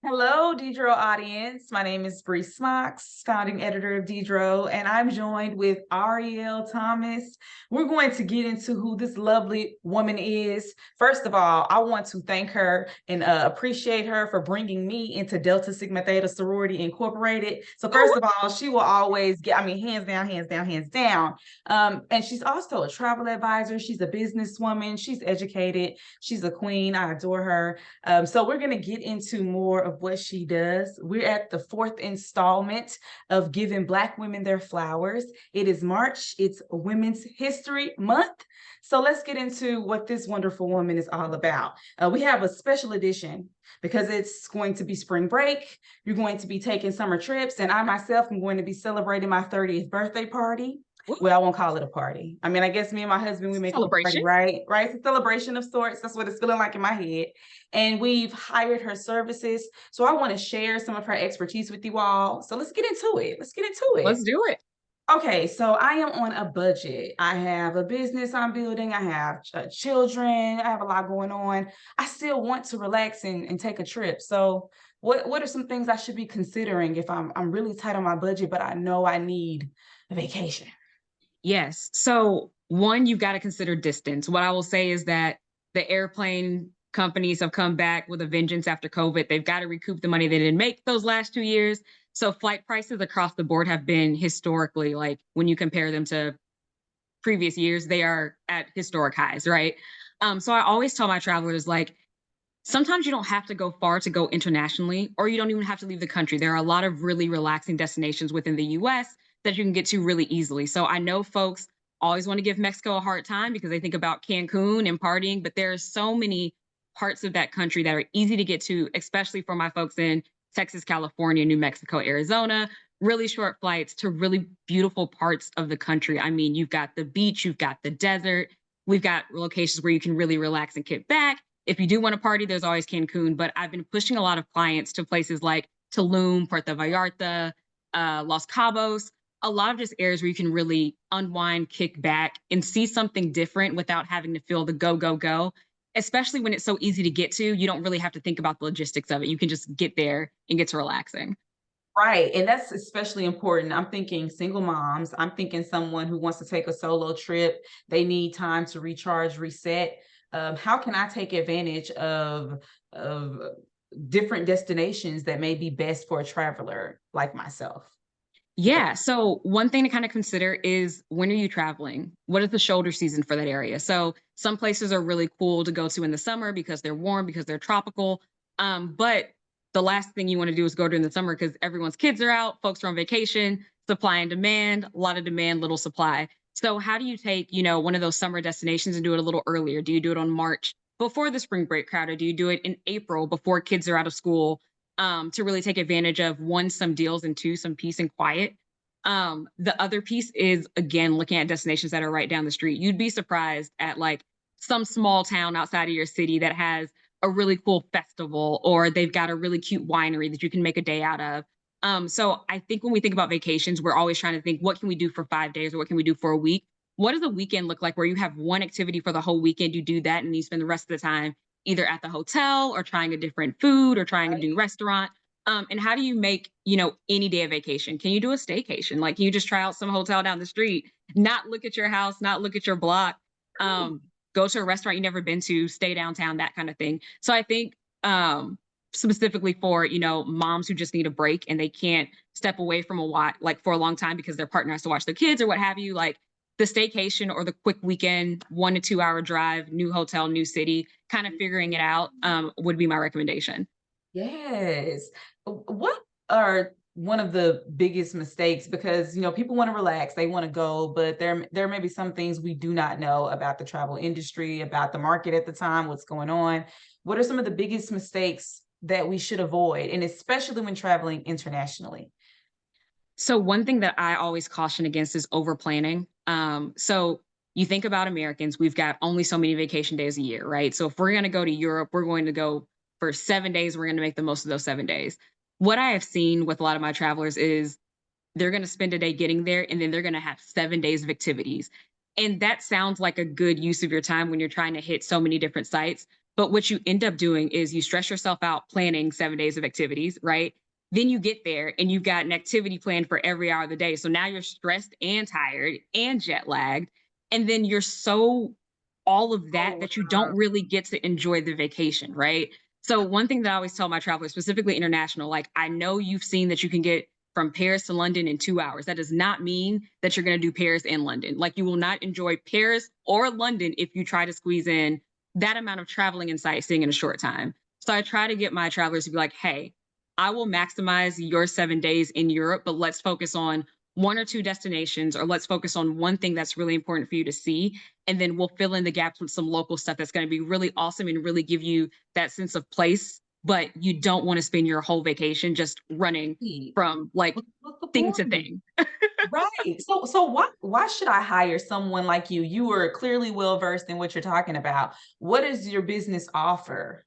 Hello, Diderot audience. My name is Bree Smocks, founding editor of Diderot, and I'm joined with Ariel Thomas. We're going to get into who this lovely woman is. First of all, I want to thank her and appreciate her for bringing me into Delta Sigma Theta Sorority Incorporated. So first of all, she will always get, I mean, hands down, hands down, hands down. And she's also a travel advisor. She's a businesswoman. She's educated. She's a queen. I adore her. So we're going to get into more of what she does. We're at the fourth installment of Giving Black Women Their Flowers. It is March. It's Women's History Month. So let's get into what this wonderful woman is all about. We have a special edition because it's going to be spring break. You're going to be taking summer trips, and I myself am going to be celebrating my 30th birthday party. Well, I won't call it a party. I mean, I guess me and my husband, we make it a party, Celebration. right? Right? It's a celebration of sorts. That's what it's feeling like in my head. And we've hired her services. So I want to share some of her expertise with you all. So let's get into it. Let's get into it. Let's do it. Okay, so I am on a budget. I have a business I'm building. I have children. I have a lot going on. I still want to relax and take a trip. So what are some things I should be considering if I'm really tight on my budget, but I know I need a vacation? Yes. So, one, you've got to consider distance. What I will say is that the airplane companies have come back with a vengeance after COVID. They've got to recoup the money they didn't make those last 2 years. So, flight prices across the board have been historically, like when you compare them to previous years, they are at historic highs, right? So, I always tell my travelers, like, sometimes you don't have to go far to go internationally, or you don't even have to leave the country. There are a lot of really relaxing destinations within the US that you can get to really easily. So I know folks always want to give Mexico a hard time because they think about Cancun and partying, but there are so many parts of that country that are easy to get to, especially for my folks in Texas, California, New Mexico, Arizona. Really short flights to really beautiful parts of the country. I mean, you've got the beach, you've got the desert, we've got locations where you can really relax and kick back. If you do want to party, there's always Cancun, but I've been pushing a lot of clients to places like Tulum, Puerto Vallarta, Los Cabos, a lot of just areas where you can really unwind, kick back, and see something different without having to feel the go, go, go. Especially when it's so easy to get to, you don't really have to think about the logistics of it. You can just get there and get to relaxing. Right. And that's especially important. I'm thinking single moms. I'm thinking someone who wants to take a solo trip. They need time to recharge, reset. How can I take advantage of different destinations that may be best for a traveler like myself? Yeah. So one thing to kind of consider is, when are you traveling? What is the shoulder season for that area? So some places are really cool to go to in the summer because they're warm, because they're tropical. But the last thing you want to do is go during the summer because everyone's kids are out, folks are on vacation, supply and demand, a lot of demand, little supply. So how do you take, one of those summer destinations and do it a little earlier? Do you do it on March before the spring break crowd, or do you do it in April before kids are out of school? To really take advantage of, one, some deals, and two, some peace and quiet. The other piece is, again, looking at destinations that are right down the street. You'd be surprised at, like, some small town outside of your city that has a really cool festival, or they've got a really cute winery that you can make a day out of. So I think when we think about vacations, we're always trying to think, what can we do for 5 days, or what can we do for a week? What does a weekend look like where you have one activity for the whole weekend? You do that and you spend the rest of the time either at the hotel or trying a different food or trying a new restaurant. And how do you make, any day a vacation? Can you do a staycation? Like, can you just try out some hotel down the street, not look at your house, not look at your block, um, go to a restaurant you never been to, stay downtown, that kind of thing. So I think, specifically for, moms who just need a break and they can't step away from a lot, like, for a long time because their partner has to watch their kids or what have you, like, the staycation or the quick weekend 1 to 2 hour drive, new hotel, new city, kind of figuring it out, would be my recommendation. Yes. What are one of the biggest mistakes? Because people want to relax, they want to go, but there may be some things we do not know about the travel industry, about the market at the time, what's going on. What are some of the biggest mistakes that we should avoid, and especially when traveling internationally? So one thing that I always caution against is over planning. So you think about Americans, we've got only so many vacation days a year, right? So if we're going to go to Europe, we're going to go for 7 days. We're going to make the most of those 7 days. What I have seen with a lot of my travelers is they're going to spend a day getting there, and then they're going to have 7 days of activities. And that sounds like a good use of your time when you're trying to hit so many different sites. But what you end up doing is you stress yourself out planning 7 days of activities, right? Then you get there and you've got an activity planned for every hour of the day. So now you're stressed and tired and jet lagged. And then you're so all of that Oh, that you don't really get to enjoy the vacation, right? So one thing that I always tell my travelers, specifically international, like I know you've seen that you can get from Paris to London in 2 hours. That does not mean that you're going to do Paris and London. Like you will not enjoy Paris or London if you try to squeeze in that amount of traveling and sightseeing in a short time. So I try to get my travelers to be like, hey, I will maximize your 7 days in Europe, but let's focus on one or two destinations, or let's focus on one thing that's really important for you to see. And then we'll fill in the gaps with some local stuff that's going to be really awesome and really give you that sense of place. But you don't want to spend your whole vacation just running right. from like What's the thing to point? thing. Right. So why should I hire someone like you? You are clearly well versed in what you're talking about. What is your business offer?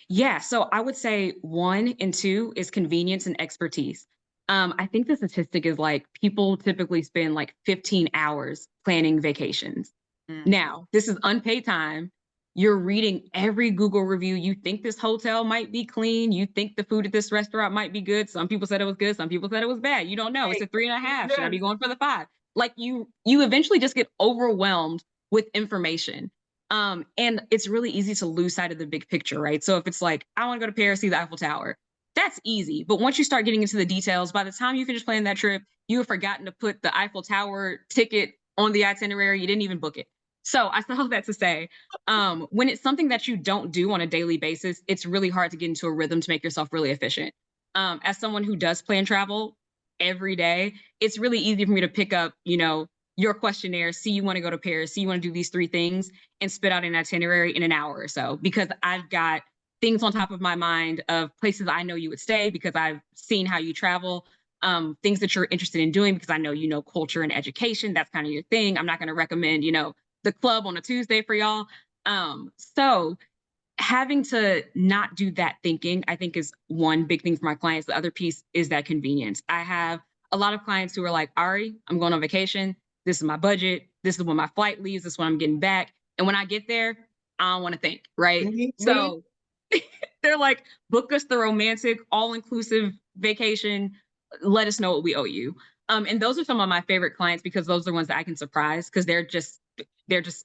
Yeah, so I would say one and two is convenience and expertise. I think the statistic is like people typically spend like 15 hours planning vacations. Mhm. Now, this is unpaid time. You're reading every Google review. You think this hotel might be clean. You think the food at this restaurant might be good. Some people said it was good. Some people said it was bad. You don't know. It's Right. a 3.5. Should I be Yes. going for the 5? Like you eventually just get overwhelmed with information. And it's really easy to lose sight of the big picture, right? So if it's like, I want to go to Paris, see the Eiffel Tower, that's easy. But once you start getting into the details, by the time you finish planning that trip, you have forgotten to put the Eiffel Tower ticket on the itinerary. You didn't even book it. So I still have that to say, when it's something that you don't do on a daily basis, it's really hard to get into a rhythm to make yourself really efficient. As someone who does plan travel every day, it's really easy for me to pick up, your questionnaire, see you want to go to Paris, see you want to do these three things, and spit out an itinerary in an hour or so because I've got things on top of my mind of places I know you would stay because I've seen how you travel, things that you're interested in doing because I know you know culture and education. That's kind of your thing. I'm not going to recommend, the club on a Tuesday for y'all. So having to not do that thinking, I think is one big thing for my clients. The other piece is that convenience. I have a lot of clients who are like, Ari, I'm going on vacation. This is my budget. This is when my flight leaves. This is when I'm getting back. And when I get there, I don't want to think, right? Mhm, mhm. So they're like, book us the romantic, all inclusive vacation. Let us know what we owe you. And those are some of my favorite clients because those are the ones that I can surprise because they're just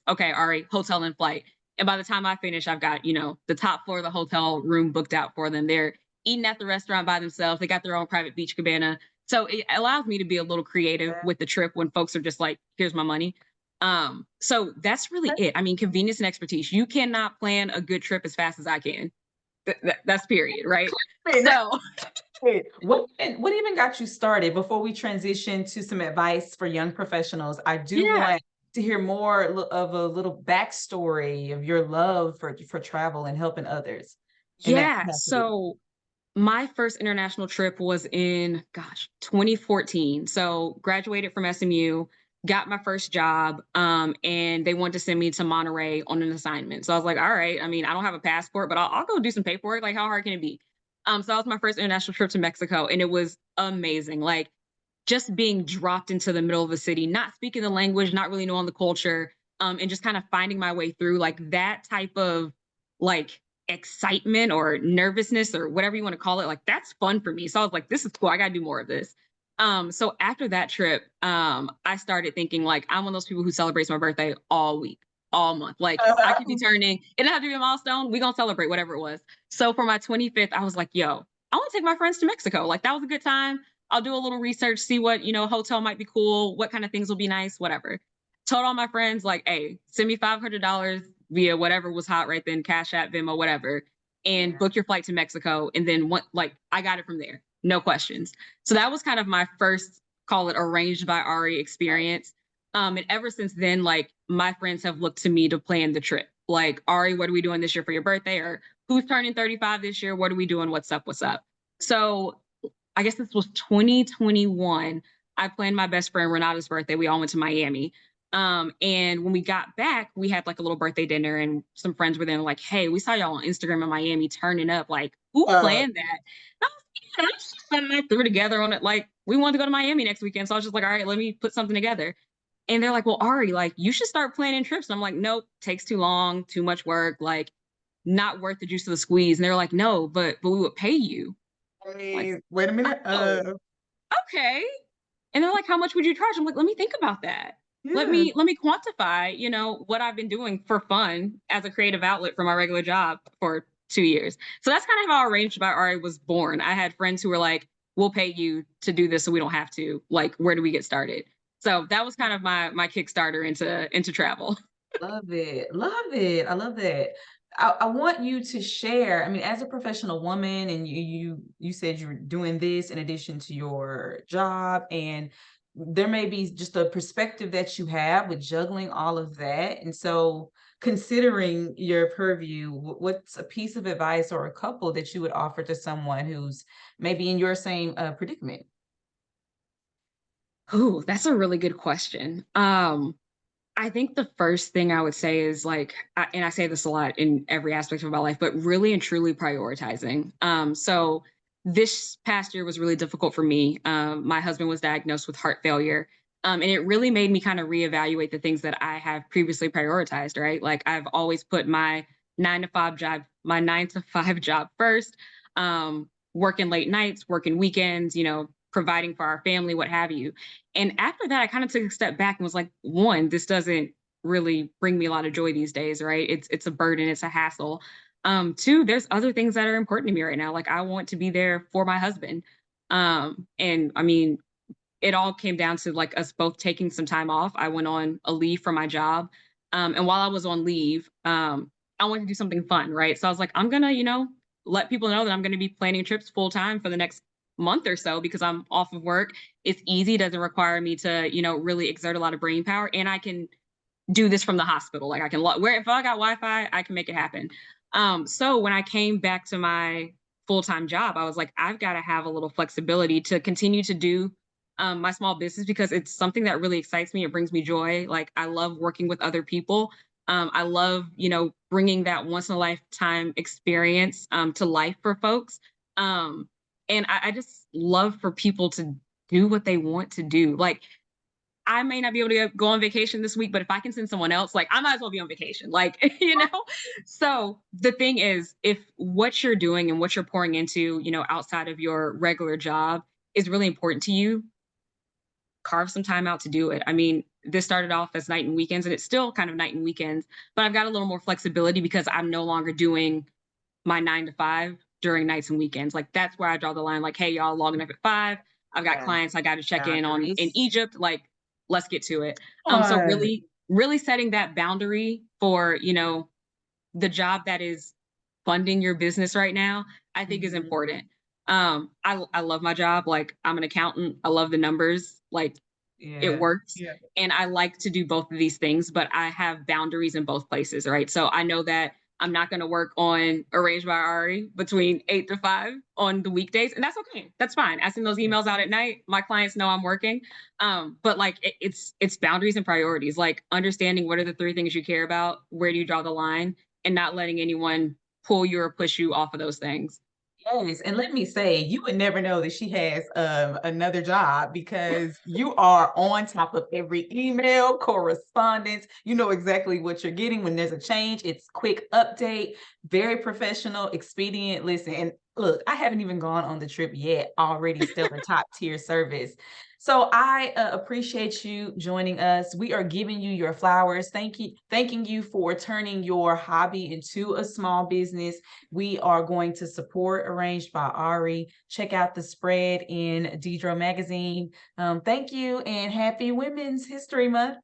okay, all right, hotel and flight. And by the time I finish, I've got, the top floor of the hotel room booked out for them. They're eating at the restaurant by themselves. They got their own private beach cabana. So it allows me to be a little creative with the trip when folks are just like, here's my money. So that's really it. I mean, convenience and expertise. You cannot plan a good trip as fast as I can. That's period, right? So Wait, what even got you started before we transition to some advice for young professionals? I do yeah, want to hear more of a little backstory of your love for travel and helping others in that yeah. capacity. So my first international trip was in, gosh, 2014. So graduated from SMU, got my first job, and they wanted to send me to Monterey on an assignment. So I was like, all right. I mean, I don't have a passport, but I'll go do some paperwork. Like, how hard can it be? So that was my first international trip to Mexico, and it was amazing. Like, just being dropped into the middle of a city, not speaking the language, not really knowing the culture, and just kind of finding my way through like that type of like excitement or nervousness or whatever you want to call it. Like that's fun for me. So I was like, this is cool. I gotta do more of this. So after that trip, I started thinking like I'm one of those people who celebrates my birthday all week, all month. Like I could be turning, it didn't have to be a milestone. We gonna celebrate whatever it was. So for my 25th, I was like, yo, I want to take my friends to Mexico. Like that was a good time. I'll do a little research, see what, hotel might be cool, what kind of things will be nice, whatever. Told all my friends, like, hey, send me $500 via whatever was hot right then, Cash App, Venmo, whatever, and Yeah. book your flight to Mexico. And then what, like, I got it from there. No questions. So that was kind of my first, call it arranged by Ari experience. And ever since then, like, my friends have looked to me to plan the trip. Like, Ari, what are we doing this year for your birthday? Or who's turning 35 this year? What are we doing? What's up? What's up? So I guess this was 2021. I planned my best friend Renata's birthday. We all went to Miami. And when we got back, we had like a little birthday dinner, and some friends were there like, hey, we saw y'all on Instagram in Miami turning up. Like, who Uh, planned that? And I was like, yeah, that's just something I threw together on it. Like, we wanted to go to Miami next weekend. So I was just like, all right, let me put something together. And they're like, well, Ari, like, you should start planning trips. And I'm like, nope, takes too long, too much work. Like, not worth the juice of the squeeze. And they're like, no, but we would pay you. Like, Wait, wait a minute. oh, okay. And they're like, how much would you charge? I'm like, let me think about that. Yeah, Let me quantify, what I've been doing for fun as a creative outlet for my regular job for 2 years. So that's kind of how Arranged by Ari was born. I had friends who were like, we'll pay you to do this so we don't have to. Like, where do we get started? So that was kind of my Kickstarter into travel. love it. Love it. I love that. I want you to share. I mean, as a professional woman, and you said you're doing this in addition to your job, and there may be just a perspective that you have with juggling all of that. And so, considering your purview, what's a piece of advice or a couple that you would offer to someone who's maybe in your same predicament? Ooh, that's a really good question. I think the first thing I would say is like, and I say this a lot in every aspect of my life, but really and truly prioritizing. So this past year was really difficult for me. My husband was diagnosed with heart failure. And it really made me kind of reevaluate the things that I have previously prioritized, right? Like I've always put my 9 to 5 job first, working late nights, working weekends, providing for our family, what have you. And after that, I kind of took a step back and was like, one, this doesn't really bring me a lot of joy these days, right? It's a burden, it's a hassle. Two, there's other things that are important to me right now. Like I want to be there for my husband. And I mean, it all came down to like us both taking some time off. I went on a leave from my job. And while I was on leave, I wanted to do something fun, right? So I was like, I'm gonna, let people know that I'm gonna be planning trips full time for the next month or so because I'm off of work. It's easy, doesn't require me to, really exert a lot of brain power. And I can do this from the hospital. Like I can where if I got Wi-Fi, I can make it happen. So when I came back to my full-time job, I was like, I've got to have a little flexibility to continue to do my small business because it's something that really excites me. It brings me joy. Like I love working with other people. I love, bringing that once in a lifetime experience to life for folks. And I just love for people to do what they want to do. Like I may not be able to go on vacation this week, but if I can send someone else, like I might as well be on vacation. Like, So the thing is, if what you're doing and what you're pouring into, outside of your regular job is really important to you, carve some time out to do it. I mean, this started off as night and weekends, and it's still kind of night and weekends, but I've got a little more flexibility because I'm no longer doing my 9 to 5 during nights and weekends. Like that's where I draw the line. Like, hey, y'all logging up at 5. I've got Yeah, clients I got to check in on in boundaries. Egypt. Like, let's get to it. So Uh, really, really setting that boundary for the job that is funding your business right now, I think is mhm. important. I love my job. Like I'm an accountant. I love the numbers. Like it Yeah. works. Yeah. And I like to do both of these things, but I have boundaries in both places, right? So I know that I'm not going to work on Arranged by Ari between 8 to 5 on the weekdays. And that's okay. That's fine. I send those Yeah. emails out at night. My clients know I'm working. But like it's boundaries and priorities, like understanding what are the 3 things you care about, where do you draw the line, and not letting anyone pull you or push you off of those things. Yes, and let me say, you would never know that she has another job because you are on top of every email, correspondence. You know exactly what you're getting when there's a change. It's quick update, very professional, expedient. Listen, and look, I haven't even gone on the trip yet. Already stellar top tier service. So I appreciate you joining us. We are giving you your flowers. Thanking you for turning your hobby into a small business. We are going to support Arranged by Ari. Check out the spread in Diderot magazine. Thank you and happy Women's History Month.